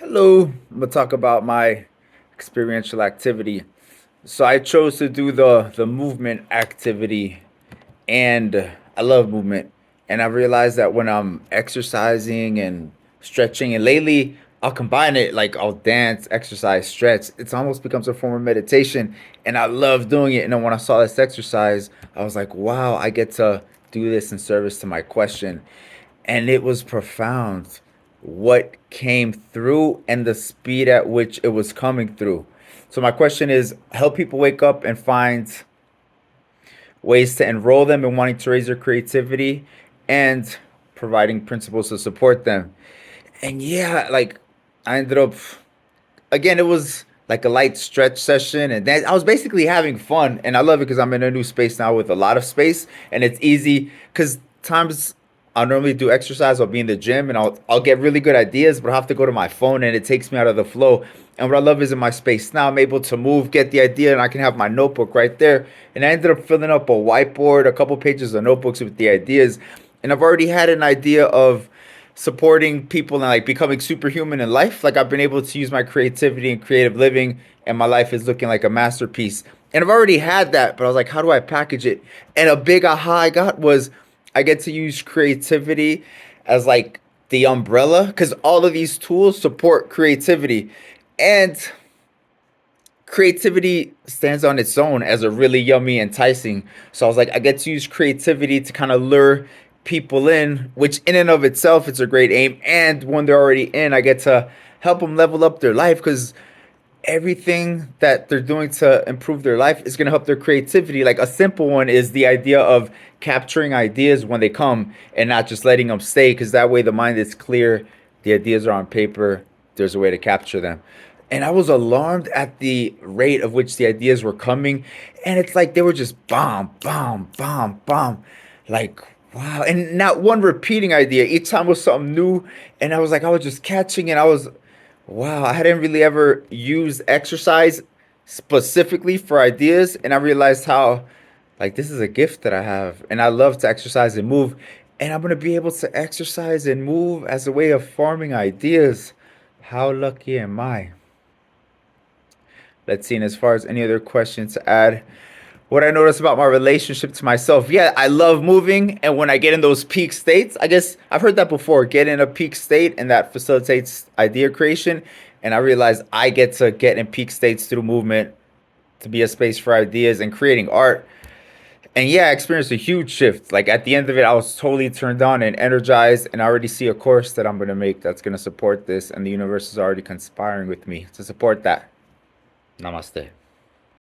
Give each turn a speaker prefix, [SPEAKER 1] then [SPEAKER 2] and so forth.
[SPEAKER 1] Hello, I'm gonna talk about my experiential activity. So I chose to do the movement activity, and I love movement. And I realized that when I'm exercising and stretching, and lately I'll combine it, like I'll dance, exercise, stretch. It's almost becomes a form of meditation, and I love doing it. And then when I saw this exercise, I was like, wow, I get to do this in service to my question. And it was profound what came through and the speed at which it was coming through. So my question is help people wake up and find ways to enroll them in wanting to raise their creativity and providing principles to support them. And yeah, like I ended up again, it was like a light stretch session, and then I was basically having fun, and I love it because I'm in a new space now with a lot of space, and it's easy because times I'll normally do exercise, I'll be in the gym, and I'll get really good ideas, but I have to go to my phone, and it takes me out of the flow. And what I love is in my space now, I'm able to move, get the idea, and I can have my notebook right there. And I ended up filling up a whiteboard, a couple pages of notebooks with the ideas, and I've already had an idea of supporting people and like becoming superhuman in life. Like I've been able to use my creativity and creative living, and my life is looking like a masterpiece. And I've already had that, but I was like, how do I package it? And a big aha I got was I get to use creativity as like the umbrella because all of these tools support creativity. And creativity stands on its own as a really yummy, enticing. So I was like, I get to use creativity to kind of lure people in, which in and of itself, it's a great aim. And when they're already in, I get to help them level up their life because everything that they're doing to improve their life is going to help their creativity. Like a simple one is the idea of capturing ideas when they come and not just letting them stay, because that way the mind is clear, the ideas are on paper, there's a way to capture them. And I was alarmed at the rate of which the ideas were coming. And it's like they were just bomb, bomb, bomb, bomb. Like, wow. And not one repeating idea. Each time was something new. And I was like, I was just catching, and I was, wow, I hadn't really ever used exercise specifically for ideas. And I realized how, like, this is a gift that I have. And I love to exercise and move. And I'm going to be able to exercise and move as a way of forming ideas. How lucky am I? Let's see. And as far as any other questions to add, what I notice about my relationship to myself, yeah, I love moving. And when I get in those peak states, I guess I've heard that before, get in a peak state, and that facilitates idea creation. And I realize I get to get in peak states through movement to be a space for ideas and creating art. And yeah, I experienced a huge shift. Like at the end of it, I was totally turned on and energized. And I already see a course that I'm going to make that's going to support this. And the universe is already conspiring with me to support that. Namaste.